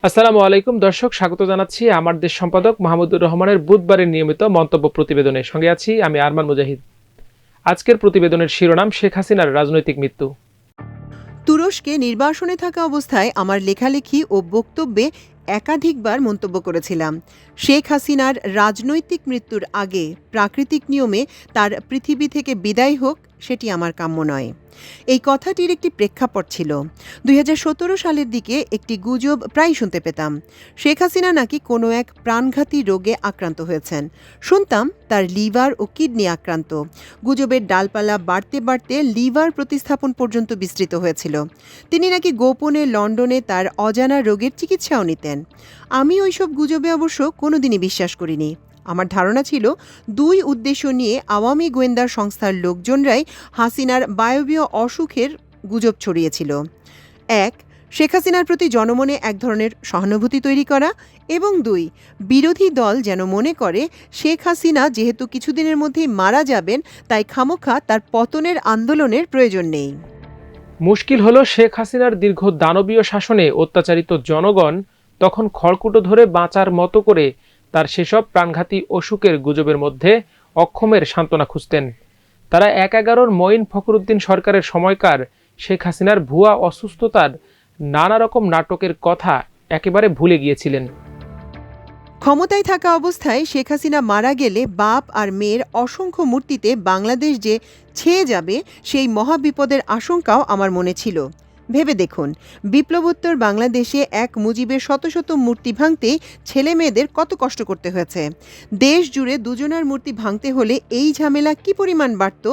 আসসালামু আলাইকুম দর্শক, স্বাগত জানাচ্ছি আমার দেশ সম্পাদক মাহমুদুর রহমানের বুধবারের নিয়মিত মন্তব্য প্রতিবেদনে। সঙ্গে আছি আমি আরমান মুজাহিদ। আজকের প্রতিবেদনের শিরোনাম শেখ হাসিনার রাজনৈতিক মৃত্যু। তুরস্কে নির্বাসনে থাকা অবস্থায় আমার লেখালেখি ও বক্তব্যে একাধিকবার মন্তব্য করেছিলাম, শেখ হাসিনার রাজনৈতিক মৃত্যুর আগে প্রাকৃতিক নিয়মে তার পৃথিবী থেকে বিদায় হোক, সেটি আমার কাম্য নয়। এই কথাটির একটি প্রেক্ষাপট ছিল। ২০১৭ সালের দিকে একটি গুজব প্রায় শুনতে পেতাম, শেখ হাসিনা নাকি কোনো এক প্রাণঘাতী রোগে আক্রান্ত হয়েছেন। শুনতাম তার লিভার ও কিডনি আক্রান্ত। গুজবের ডালপালা বাড়তে বাড়তে লিভার প্রতিস্থাপন পর্যন্ত বিস্তৃত হয়েছিল। তিনি নাকি গোপনে লন্ডনে তার অজানা রোগের চিকিৎসাও নিতেন। আমি ওইসব গুজবে অবশ্য কোনোদিনই বিশ্বাস করিনি। আমার ধারণা ছিল দুই উদ্দেশ্য নিয়ে আওয়ামী গোয়েন্দা সংস্থার লোকজনরাই হাসিনার বায়বীয় অসুখের গুজব ছড়িয়েছিল। এক, শেখ হাসিনার প্রতি জনমনে এক ধরনের সহানুভূতি তৈরি করা, এবং দুই, বিরোধী দল যেন মনে করে শেখ হাসিনা যেহেতু কিছুদিনের মধ্যেই মারা যাবেন, তাই খামোখা তার পতনের আন্দোলনের প্রয়োজন নেই। মুশকিল হলো, শেখ হাসিনার দীর্ঘ দানবীয় শাসনে অত্যাচারিত জনগণ তখন খড়কুটো ধরে বাঁচার মতো করে তার সেসব প্রাণঘাতী অসুখের গুজবের মধ্যে অক্ষমের সান্ত্বনা খুঁজতেন। তারা ১/১১ মঈন ফখরুদ্দিন সরকারের সময়কার শেখ হাসিনার ভুয়া অসুস্থতার নানা রকম নাটকের কথা একেবারে ভুলে গিয়েছিলেন। ক্ষমতায় থাকা অবস্থায় শেখ হাসিনা মারা গেলে বাপ আর মেয়ের অসংখ্য মূর্তিতে বাংলাদেশ যে ছেয়ে যাবে, সেই মহাবিপদের আশঙ্কাও আমার মনে ছিল। ভেবে দেখুন, বিপ্লবোত্তর বাংলাদেশে এক মুজিবের শত শত মূর্তি ভাঙতেই ছেলে মেয়েদের কত কষ্ট করতে হয়েছে। দেশ জুড়ে দুজনার মূর্তি ভাঙতে হলে এই ঝামেলা কী পরিমাণ বাড়ত,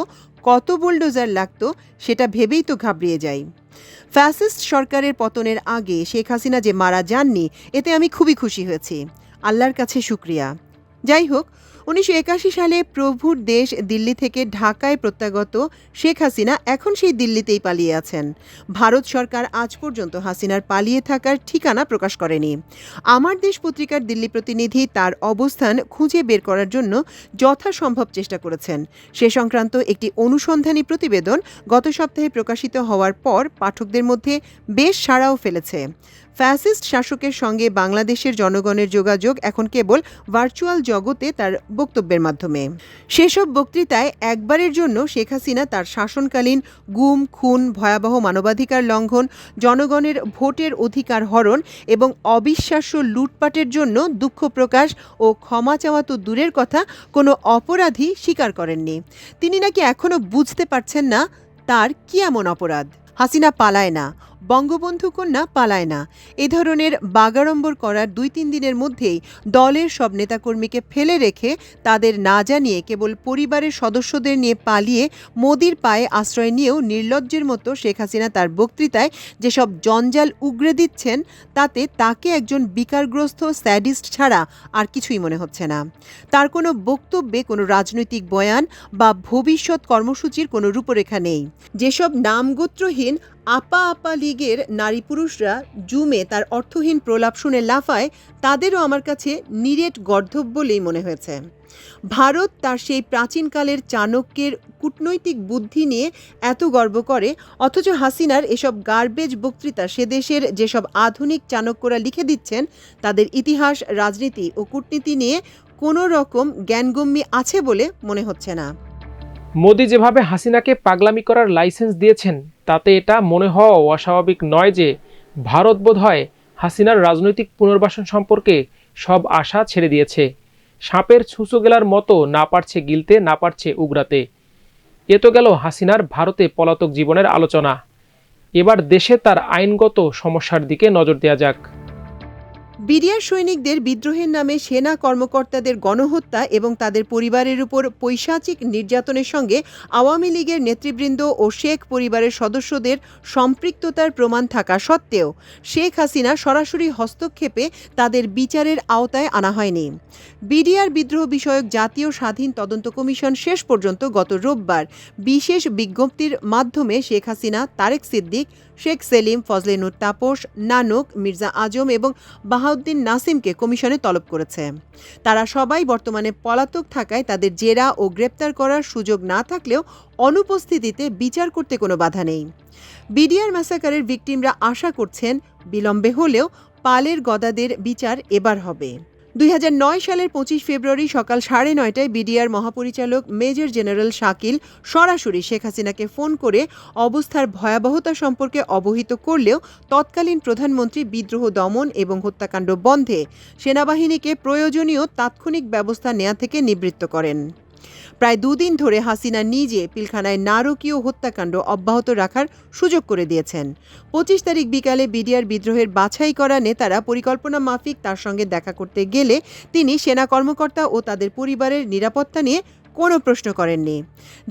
কত বুলডোজার লাগত, সেটা ভেবেই তো ঘাবড়িয়ে যাই। ফ্যাসিস্ট সরকারের পতনের আগে শেখ হাসিনা যে মারা যাননি, এতে আমি খুবই খুশি হয়েছি। আল্লাহর কাছে শুকরিয়া। যাই হোক, ১৯৮১ সালে প্রভুর দেশ দিল্লি থেকে ঢাকায় প্রত্যাগত শেখ হাসিনা এখন সেই দিল্লিতেই পালিয়ে আছেন। ভারত সরকার আজ পর্যন্ত হাসিনার পালিয়ে থাকার ঠিকানা প্রকাশ করেনি। আমার দেশ পত্রিকার দিল্লি প্রতিনিধি তার অবস্থান খুঁজে বের করার জন্য যথাসম্ভব চেষ্টা করেছেন। সে সংক্রান্ত একটি অনুসন্ধানী প্রতিবেদন গত সপ্তাহে প্রকাশিত হওয়ার পর পাঠকদের মধ্যে বেশ সাড়াও ফেলেছে। ফ্যাসিস্ট শাসকের সঙ্গে বাংলাদেশের জনগণের যোগাযোগ এখন কেবল ভার্চুয়াল জগতে তার বক্তব্যের মাধ্যমে। সেসব বক্তৃতায় একবারের জন্য শেখ হাসিনা তার শাসনকালীন গুম, খুন, ভয়াবহ মানবাধিকার লঙ্ঘন, জনগণের ভোটের অধিকার হরণ এবং অবিশ্বাস্য লুটপাটের জন্য দুঃখ প্রকাশ ও ক্ষমা চাওয়া তো দূরের কথা, কোনো অপরাধী স্বীকার করেননি। তিনি নাকি এখনও বুঝতে পারছেন না তার কী এমন অপরাধ। হাসিনা পালায় না, বঙ্গবন্ধু কন্যা পালায় না। এ ধরনের বাগাড়ম্বর করার ২-৩ দিনের মধ্যেই দলের সব নেতাকর্মীকে ফেলে রেখে, তাদের না জানিয়ে কেবল পরিবারের সদস্যদের নিয়ে পালিয়ে মোদির পায়ে আশ্রয় নিয়েও নির্লজ্জের মতো শেখ হাসিনা তার বক্তৃতায় যেসব জঞ্জাল উগরে দিচ্ছেন, তাতে তাকে একজন বিকারগ্রস্ত স্যাডিস্ট ছাড়া আর কিছুই মনে হচ্ছে না। তার কোনো বক্তব্যে কোনো রাজনৈতিক বয়ান বা ভবিষ্যৎ কর্মসূচির কোনো রূপরেখা নেই। যেসব নামগোত্রহীন আপা আপা লীগের নারী পুরুষরা জুমে তার অর্থহীন প্রলাপ শুনে লাফায়, তাদেরও আমার কাছে নিরেট গর্ধব বলেই মনে হয়েছে। ভারত তার সেই প্রাচীনকালের চাণক্যের কূটনৈতিক বুদ্ধি নিয়ে এত গর্ব করে, অথচ হাসিনার এসব গার্বেজ বক্তৃতা সে দেশের যেসব আধুনিক চাণক্যরা লিখে দিচ্ছেন, তাদের ইতিহাস, রাজনীতি ও কূটনীতি নিয়ে কোনো রকম জ্ঞানগম্যি আছে বলে মনে হচ্ছে না। মোদি যেভাবে হাসিনাকে পাগলামি করার লাইসেন্স দিয়েছেন, তাতে এটা মনে হওয়া অস্বাভাবিক নয় যে ভারত বোধহয় হাসিনার রাজনৈতিক পুনর্বাসন সম্পর্কে সব আশা ছেড়ে দিয়েছে। সাপের ছুঁচো গেলার মতো না পারছে গিলতে, না পারছে উগরাতে। এ তো গেল হাসিনার ভারতে পলাতক জীবনের আলোচনা। এবার দেশে তার আইনগত সমস্যার দিকে নজর দেওয়া যাক। বিডিআর সৈনিকদের বিদ্রোহের নামে সেনা কর্মকর্তাদের গণহত্যা এবং তাদের পরিবারের উপর পৈশাচিক নির্যাতনের সঙ্গে আওয়ামী লীগের নেতৃবৃন্দ ও শেখ পরিবারের সদস্যদের সম্পৃক্ততার প্রমাণ থাকা সত্ত্বেও শেখ হাসিনা সরাসরি হস্তক্ষেপে তাদের বিচারের আওতায় আনা হয়নি। বিডিআর বিদ্রোহ বিষয়ক জাতীয় স্বাধীন তদন্ত কমিশন শেষ পর্যন্ত গত রোববার বিশেষ বিজ্ঞপ্তির মাধ্যমে শেখ হাসিনা, তারেক সিদ্দিক, শেখ সেলিম, ফজলেনুর তাপস, নানক, মির্জা আজম এবং বাহাউদ্দিন নাসিমকে কমিশনে তলব করেছে। তারা সবাই বর্তমানে পলাতক থাকায় তাদের জেরা ও গ্রেপ্তার করার সুযোগ না থাকলেও অনুপস্থিতিতে বিচার করতে কোনো বাধা নেই। বিডিআর ম্যাসাকারের ভিকটিমরা আশা করছেন বিলম্বে হলেও পালের গদাদের বিচার এবার হবে। 2009 সালের 25 ফেব্রুয়ারি সকাল 9:30টায় বিডিআর মহাপরিচালক মেজর জেনারেল শাকিল সরাসরি শেখ হাসিনাকে ফোন করে অবস্থার ভয়াবহতা সম্পর্কে অবহিত করলেও তৎকালীন প্রধানমন্ত্রী বিদ্রোহ দমন এবং হত্যাকাণ্ড বন্ধে সেনাবাহিনীকে প্রয়োজনীয় তাৎক্ষণিক ব্যবস্থা নেওয়া থেকে নিবৃত্ত করেন। প্রায় 2 দিন ধরে হাসিনা নিজে পিলখানায় নারকীয় হত্যাকাণ্ড অব্যাহত রাখার সুযোগ করে দিয়েছেন। 25 তারিখ বিকালে বিডিআর বিদ্রোহের বাছাই করা নেতারা পরিকল্পনা মাফিক তার সঙ্গে দেখা করতে গেলে তিনি সেনা কর্মকর্তা ও তাদের পরিবারের নিরাপত্তা নিয়ে কোনো প্রশ্ন করেননি।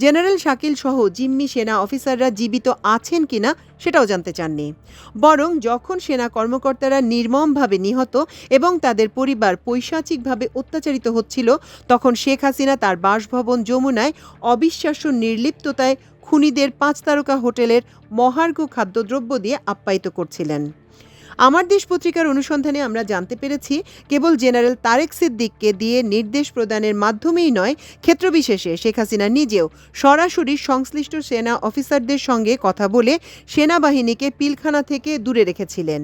জেনারেল শাকিল সহ জিম্মি সেনা অফিসাররা জীবিত আছেন কিনা সেটাও জানতে চাননি। বরং যখন সেনা কর্মকর্তারা নির্মমভাবে নিহত এবং তাদের পরিবার পৈশাচিকভাবে অত্যাচারিত হচ্ছিল, তখন শেখ হাসিনা তার বাসভবন যমুনায় অবিশ্বাস্য নির্লিপ্ততায় খুনিদের 5 তারকা হোটেলের মহার্ঘ খাদ্যদ্রব্য দিয়ে আপ্যায়িত করছিলেন। আমার দেশ পত্রিকার অনুসন্ধানে আমরা জানতে পেরেছি, কেবল জেনারেল তারেক সিদ্দিককে দিয়ে নির্দেশ প্রদানের মাধ্যমেই নয়, ক্ষেত্রবিশেষে শেখ হাসিনা নিজেও সরাসরি সংশ্লিষ্ট সেনা অফিসারদের সঙ্গে কথা বলে সেনাবাহিনীকে পিলখানা থেকে দূরে রেখেছিলেন।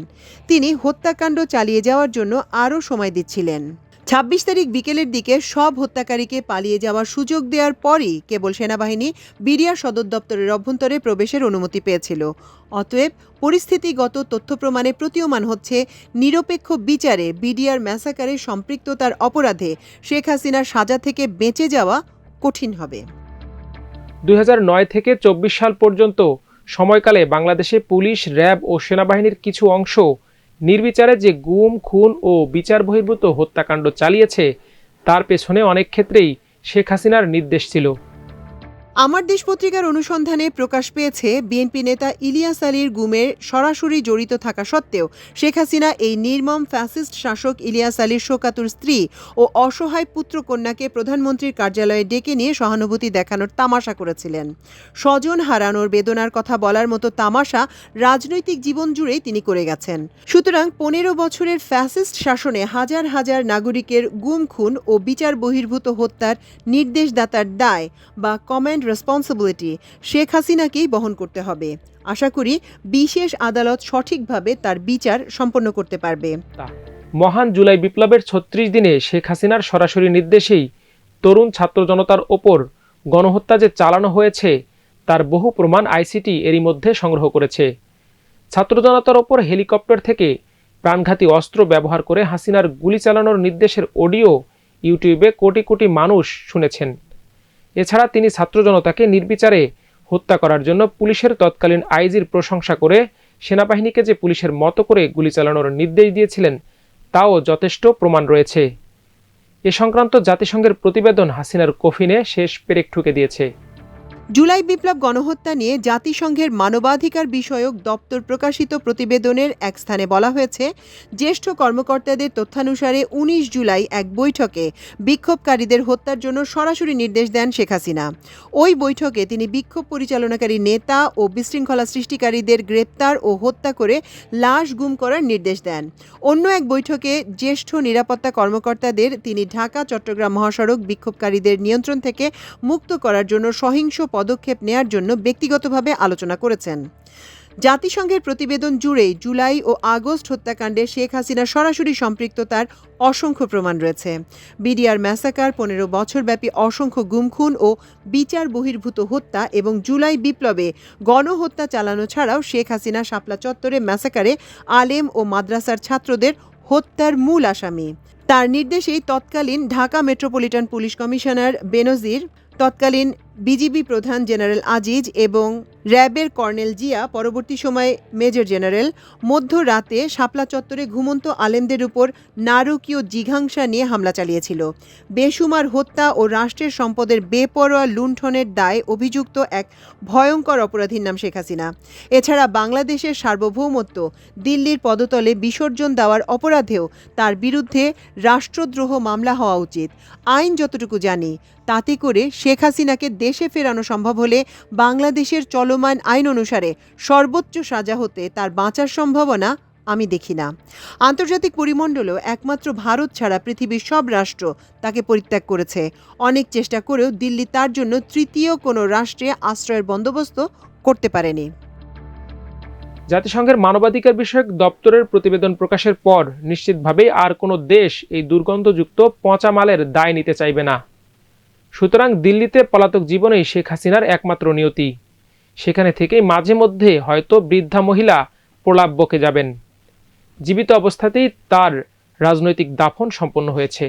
তিনি হত্যাকাণ্ড চালিয়ে যাওয়ার জন্য আরও সময় দিচ্ছিলেন। 26 তারিখ বিকেলের দিকে সব হত্যাকারীকে পালিয়ে যাওয়ার সুযোগ দেওয়ার পরই কেবল সেনাবাহিনী বিডিআর সদর দপ্তরের অভ্যন্তরে প্রবেশের অনুমতি পেয়েছিল। অতএব পরিস্থিতিগত তথ্য প্রমাণে প্রতীয়মান হচ্ছে, নিরপেক্ষ বিচারে বিডিআর ম্যাসাকারে সম্পৃক্ততার অপরাধে শেখ হাসিনার সাজা থেকে বেঁচে যাওয়া কঠিন হবে। 2009 থেকে 24 সাল পর্যন্ত সময়কালে বাংলাদেশে পুলিশ, র্যাব ও সেনাবাহিনীর কিছু অংশ নির্বিচারে যে গুম, খুন ও বিচার বহির্ভূত হত্যাকাণ্ড চালিয়েছে, তার পেছনে অনেক ক্ষেত্রেই শেখ হাসিনার নির্দেশ ছিল। আমার দেশ পত্রিকার অনুসন্ধানে প্রকাশ পেয়েছে, বিএনপি নেতা ইলিয়াস আলীর গুমের সরাসরি জড়িত থাকা সত্ত্বেও শেখ হাসিনা এই নির্মম ফ্যাসিস্ট শাসক ইলিয়াস আলীর শোকাতুর স্ত্রী ও অসহায় পুত্রকন্যাকে প্রধানমন্ত্রীর কার্যালয়ে ডেকে নিয়ে সহানুভূতি দেখানোর তামাশা করেছিলেন। স্বজন হারানোর বেদনার কথা বলার মতো তামাশা রাজনৈতিক জীবন জুড়েই তিনি করে গেছেন। সুতরাং 15 বছরের ফ্যাসিস্ট শাসনে হাজার হাজার নাগরিকের গুম, খুন ও বিচার বহির্ভূত হত্যার নির্দেশদাতার দায় বা কমেন্ট রেসপন্সিবিলিটি শেখ হাসিনাকেই বহন করতে হবে। আশা করি বিশেষ আদালত সঠিকভাবে তার বিচার সম্পন্ন করতে পারবে। মহান জুলাই বিপ্লবের 36 দিনে শেখ হাসিনার সরাসরি নির্দেশেই তরুণ ছাত্র জনতার ওপর গণহত্যা যে চালানো হয়েছে, তার বহু প্রমাণ আইসিটি এরই মধ্যে সংগ্রহ করেছে। ছাত্র জনতার ওপর হেলিকপ্টার থেকে প্রাণঘাতী অস্ত্র ব্যবহার করে হাসিনার গুলি চালানোর নির্দেশের অডিও ইউটিউবে কোটি কোটি মানুষ শুনেছেন। এছাড়া তিনি ছাত্র জনতাকে নির্বিচারে হত্যা করার জন্য পুলিশের তৎকালীন আইজির প্রশংসা করে সেনাবাহিনীকে যে পুলিশের মতো করে গুলি চালানোর নির্দেশ দিয়েছিলেন, তাও যথেষ্ট প্রমাণ রয়েছে। এ সংক্রান্ত জাতিসংঘের প্রতিবেদন হাসিনার কফিনে শেষ পেরেক ঠুকে দিয়েছে। জুলাই বিপ্লব গণহত্যা নিয়ে জাতিসংঘের মানবাধিকার বিষয়ক দপ্তর প্রকাশিত প্রতিবেদনের এক স্থানে বলা হয়েছে, জ্যেষ্ঠ কর্মকর্তাদের তথ্যানুসারে 19 জুলাই এক বৈঠকে বিক্ষোভকারীদের হত্যার জন্য সরাসরি নির্দেশ দেন শেখ হাসিনা। ওই বৈঠকে তিনি বিক্ষোভ পরিচালনাকারী নেতা ও বিশৃঙ্খলা সৃষ্টিকারীদের গ্রেপ্তার ও হত্যা করে লাশ গুম করার নির্দেশ দেন। অন্য এক বৈঠকে জ্যেষ্ঠ নিরাপত্তা কর্মকর্তাদের তিনি ঢাকা চট্টগ্রাম মহাসড়ক বিক্ষোভকারীদের নিয়ন্ত্রণ থেকে মুক্ত করার জন্য সহিংস পদক্ষেপ নেয়ার জন্য ব্যক্তিগতভাবে আলোচনা করেছেন। জাতিসংঘের প্রতিবেদন জুড়েই জুলাই ও আগস্ট হত্যাকাণ্ডে শেখ হাসিনার সরাসরি সম্পৃক্ততার অসংখ্য প্রমাণ রয়েছে। বিডিআর ম্যাসাকার, 15 বছরব্যাপী অসংখ্য গুমখুন ও বিচার বহির্ভূত হত্যা এবং জুলাই বিপ্লবে গণহত্যা চালানো ছাড়াও শেখ হাসিনা শাপলা চত্বরে ম্যাসাকারে আলেম ও মাদ্রাসার ছাত্রদের হত্যার মূল আসামি। তার নির্দেশেই তৎকালীন ঢাকা মেট্রোপলিটন পুলিশ কমিশনার বেনজির, তৎকালীন বিজিবি প্রধান জেনারেল আজিজ এবং র্যাবের কর্নেল জিয়া, পরবর্তী সময়ে মেজর জেনারেল, মধ্যরাতে শাপলা চত্বরে ঘুমন্ত আলেমদের উপর নারকীয় জিঘাংসা নিয়ে হামলা চালিয়েছিল। বেসুমার হত্যা ও রাষ্ট্রের সম্পদের বেপরোয়া লুণ্ঠনের দায়ে অভিযুক্ত এক ভয়ঙ্কর অপরাধীর নাম শেখ হাসিনা। এছাড়া বাংলাদেশের সার্বভৌমত্ব দিল্লির পদতলে বিসর্জন দেওয়ার অপরাধেও তার বিরুদ্ধে রাষ্ট্রদ্রোহ মামলা হওয়া উচিত। আইন যতটুকু জানি তাতে করে শেখ হাসিনাকে দেশে ফেরানো সম্ভব হলে বাংলাদেশের চলমান আইন অনুসারে সর্বোচ্চ সাজা হতে তার বাঁচার সম্ভাবনা আমি দেখি না। আন্তর্জাতিক পরিমণ্ডলেও একমাত্র ভারত ছাড়া পৃথিবীর সব রাষ্ট্র তাকে পরিত্যাগ করেছে। অনেক চেষ্টা করেও দিল্লি তার জন্য তৃতীয় কোনো রাষ্ট্রে আশ্রয়ের বন্দোবস্ত করতে পারেনি। জাতিসংঘের মানবাধিকার বিষয়ক দপ্তরের প্রতিবেদন প্রকাশের পর নিশ্চিতভাবেই আর কোনো দেশ এই দুর্গন্ধযুক্ত পচা মালের দায় নিতে চাইবে না। সুতরাং দিল্লিতে পলাতক জীবনেই শেখ হাসিনার একমাত্র নিয়তি। সেখানে থেকেই মাঝে মধ্যে হয়তো বৃদ্ধা মহিলা প্রলাপ বকে যাবেন। জীবিত অবস্থাতেই তার রাজনৈতিক দাফন সম্পন্ন হয়েছে।